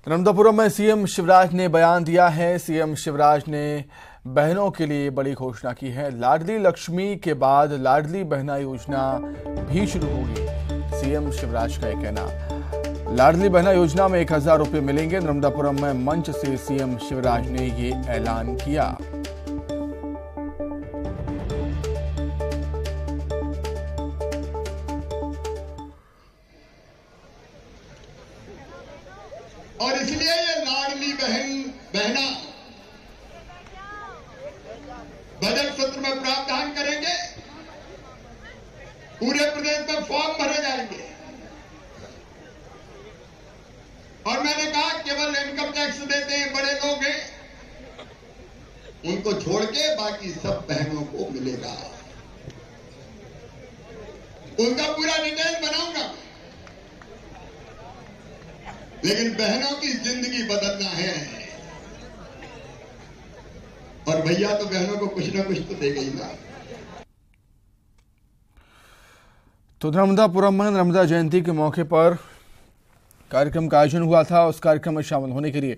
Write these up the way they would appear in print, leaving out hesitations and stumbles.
नर्मदापुरम में सीएम शिवराज ने बयान दिया है। सीएम शिवराज ने बहनों के लिए बड़ी घोषणा की है। लाडली लक्ष्मी के बाद लाडली बहना योजना भी शुरू होगी। सीएम शिवराज का यह कहना, लाडली बहना योजना में 1000 रुपये मिलेंगे। नर्मदापुरम में मंच से सीएम शिवराज ने ये ऐलान किया। और इसलिए ये लाडली बहना बजट सत्र में प्रावधान करेंगे। पूरे प्रदेश में फॉर्म भरे जाएंगे और मैंने कहा केवल इनकम टैक्स देते हैं बड़े लोग हैं, उनको छोड़ के बाकी सब बहनों को मिलेगा। उनका पूरा डिटेल बनाऊंगा, लेकिन बहनों की जिंदगी बदलना है और भैया तो बहनों को कुछ ना कुछ तो देगा ही ना। तो नर्मदापुरम में नर्मदा जयंती के मौके पर कार्यक्रम का आयोजन हुआ था। उस कार्यक्रम में शामिल होने के लिए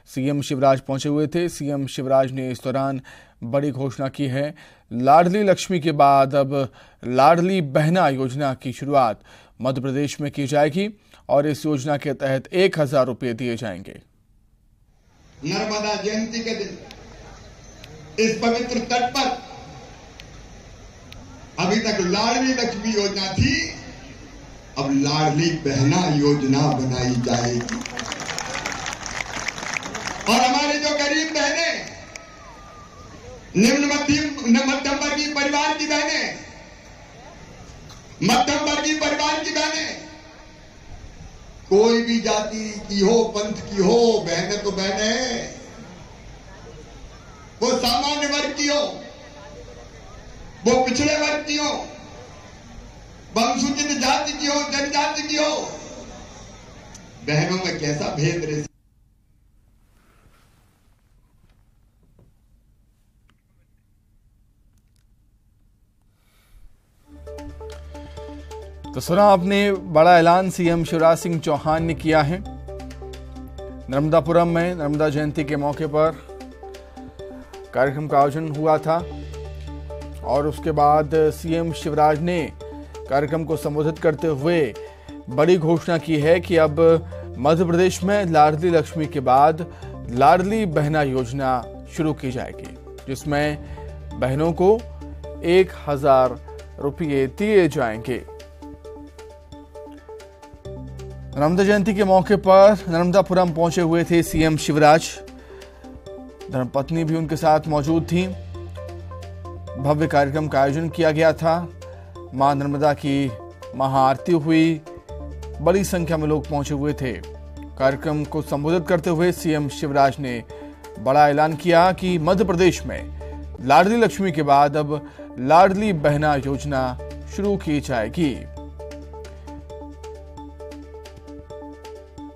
सीएम शिवराज पहुंचे हुए थे। सीएम शिवराज ने इस दौरान बड़ी घोषणा की है। लाडली लक्ष्मी के बाद अब लाडली बहना योजना की शुरुआत मध्य प्रदेश में की जाएगी और इस योजना के तहत 1000 रुपये दिए जाएंगे। नर्मदा जयंती के दिन इस पवित्र तट पर अभी तक लाडली लक्ष्मी योजना थी, अब लाडली बहना योजना बनाई जाएगी। और हमारे जो गरीब बहनें, निम्न मध्यम वर्गीय परिवार की बहनें, मध्यम वर्गीय परिवार की बहनें, कोई भी जाति की हो, पंथ की हो, बहनें तो बहनें हैं। वो सामान्य वर्ग की हो, वो पिछड़े वर्ग की हो, अनुसूचित जाति की हो, जनजाति की हो, बहनों में कैसा भेद रहे। तो सुना आपने, बड़ा ऐलान सीएम शिवराज सिंह चौहान ने किया है। नर्मदापुरम में नर्मदा जयंती के मौके पर कार्यक्रम का आयोजन हुआ था और उसके बाद सीएम शिवराज ने कार्यक्रम को संबोधित करते हुए बड़ी घोषणा की है कि अब मध्य प्रदेश में लाडली लक्ष्मी के बाद लाडली बहना योजना शुरू की जाएगी, जिसमें बहनों को 1000 रुपये दिए जाएंगे। नर्मदा जयंती के मौके पर नर्मदापुरम पहुंचे हुए थे सीएम शिवराज। धर्मपत्नी भी उनके साथ मौजूद थी। भव्य कार्यक्रम का आयोजन किया गया था। मां नर्मदा की महाआरती हुई। बड़ी संख्या में लोग पहुंचे हुए थे। कार्यक्रम को संबोधित करते हुए सीएम शिवराज ने बड़ा ऐलान किया कि मध्य प्रदेश में लाडली लक्ष्मी के बाद अब लाडली बहना योजना शुरू की जाएगी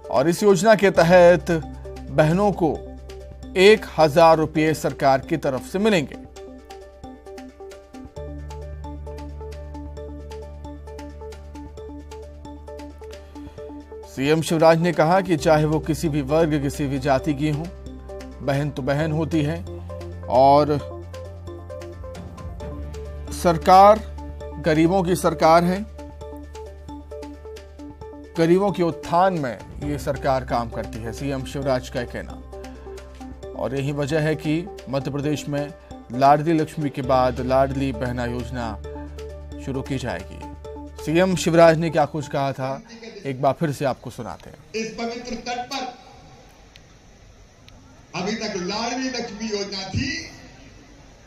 और इस योजना के तहत बहनों को 1000 रुपये सरकार की तरफ से मिलेंगे। सीएम शिवराज ने कहा कि चाहे वो किसी भी वर्ग, किसी भी जाति की हो, बहन तो बहन होती है और सरकार गरीबों की सरकार है। गरीबों के उत्थान में ये सरकार काम करती है, सीएम शिवराज का कहना। और यही वजह है कि मध्य प्रदेश में लाडली लक्ष्मी के बाद लाडली बहना योजना शुरू की जाएगी। सीएम शिवराज ने क्या कुछ कहा था, एक बार फिर से आपको सुनाते हैं। इस पवित्र तट पर अभी तक लाडली लक्ष्मी योजना थी,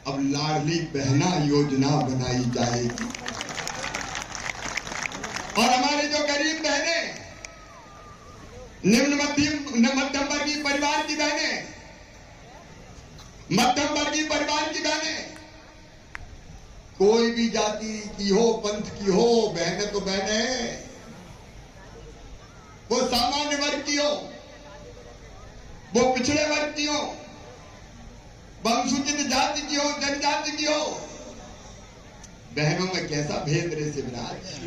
अब लाडली बहना योजना बनाई जाएगी। और हमारे जो गरीब बहनें, निम्न मध्यम वर्गीय परिवार की बहनें, मध्यम वर्गीय परिवार की बहनें, कोई भी जाति की हो, पंथ की हो, बहनें तो बहनें हैं। वो सामान्य वर्ग की हो, वो पिछड़े वर्ग की हो, अनुसूचित जाति की हो, जनजाति की हो, बहनों में कैसा भेद रहे शिवराज।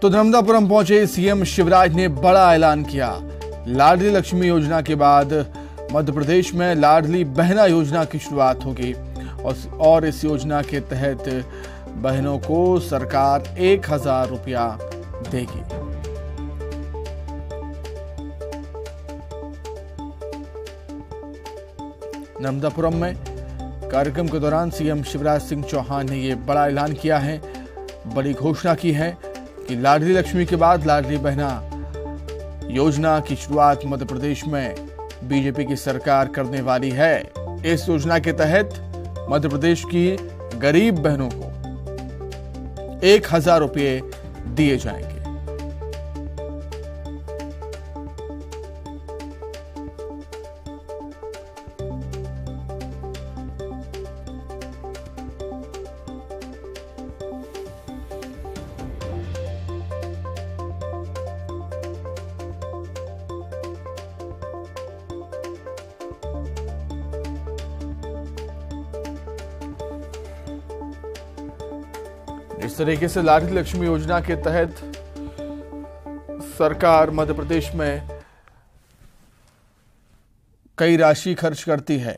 तो नर्मदापुरम पहुंचे सीएम शिवराज ने बड़ा ऐलान किया। लाडली लक्ष्मी योजना के बाद मध्य प्रदेश में लाडली बहना योजना की शुरुआत होगी और इस योजना के तहत बहनों को सरकार 1000 रुपया देगी। नर्मदापुरम में कार्यक्रम के दौरान सीएम शिवराज सिंह चौहान ने यह बड़ा ऐलान किया है, बड़ी घोषणा की है कि लाडली लक्ष्मी के बाद लाडली बहना योजना की शुरुआत मध्य प्रदेश में बीजेपी की सरकार करने वाली है। इस योजना के तहत मध्य प्रदेश की गरीब बहनों को 1000 रुपये दिए जाएंगे। इस तरीके से लाडली लक्ष्मी योजना के तहत सरकार मध्य प्रदेश में कई राशि खर्च करती है।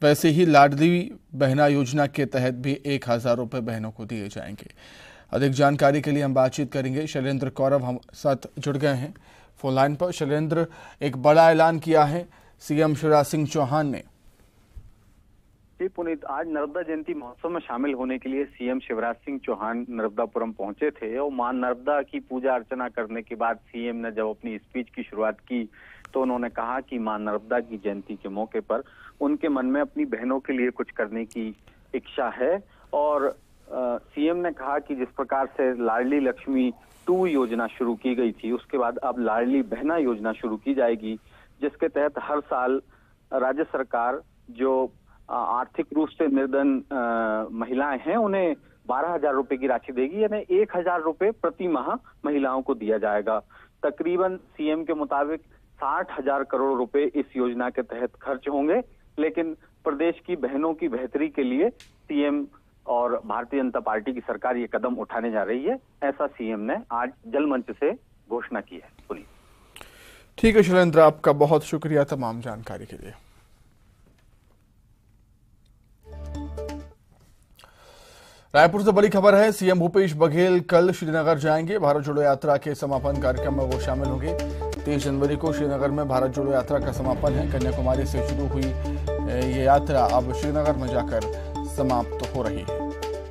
वैसे ही लाडली बहना योजना के तहत भी 1000 रुपये बहनों को दिए जाएंगे। अधिक जानकारी के लिए हम बातचीत करेंगे। शैलेंद्र कौरव हम साथ जुड़ गए हैं फोन लाइन पर। शैलेंद्र, एक बड़ा ऐलान किया है सीएम शिवराज सिंह चौहान ने। जी पुनीत, आज नर्मदा जयंती महोत्सव में शामिल होने के लिए सीएम शिवराज सिंह चौहान नर्मदापुरम पहुंचे थे और मां नर्मदा की पूजा अर्चना करने के बाद सीएम ने जब अपनी स्पीच की शुरुआत की तो उन्होंने कहा कि मां नर्मदा की जयंती के मौके पर उनके मन में अपनी बहनों के लिए कुछ करने की इच्छा है। और सीएम ने कहा कि जिस प्रकार से लाडली लक्ष्मी 2 योजना शुरू की गई थी, उसके बाद अब लाडली बहना योजना शुरू की जाएगी, जिसके तहत हर साल राज्य सरकार जो आर्थिक रूप से निर्धन महिलाएं हैं उन्हें 12,000 रुपए की राशि देगी, यानी 1000 रुपए प्रति माह महिलाओं को दिया जाएगा। तकरीबन सीएम के मुताबिक 60,000 करोड़ रुपए इस योजना के तहत खर्च होंगे, लेकिन प्रदेश की बहनों की बेहतरी के लिए सीएम और भारतीय जनता पार्टी की सरकार ये कदम उठाने जा रही है, ऐसा सीएम ने आज जलमंच से घोषणा की है। पुलिस ठीक है शैलेंद्र, आपका बहुत शुक्रिया तमाम जानकारी के लिए। रायपुर से बड़ी खबर है। सीएम भूपेश बघेल कल श्रीनगर जाएंगे। भारत जोड़ो यात्रा के समापन कार्यक्रम में वो शामिल होंगे। 23 जनवरी को श्रीनगर में भारत जोड़ो यात्रा का समापन है। कन्याकुमारी से शुरू हुई ये यात्रा अब श्रीनगर में जाकर समाप्त हो रही है।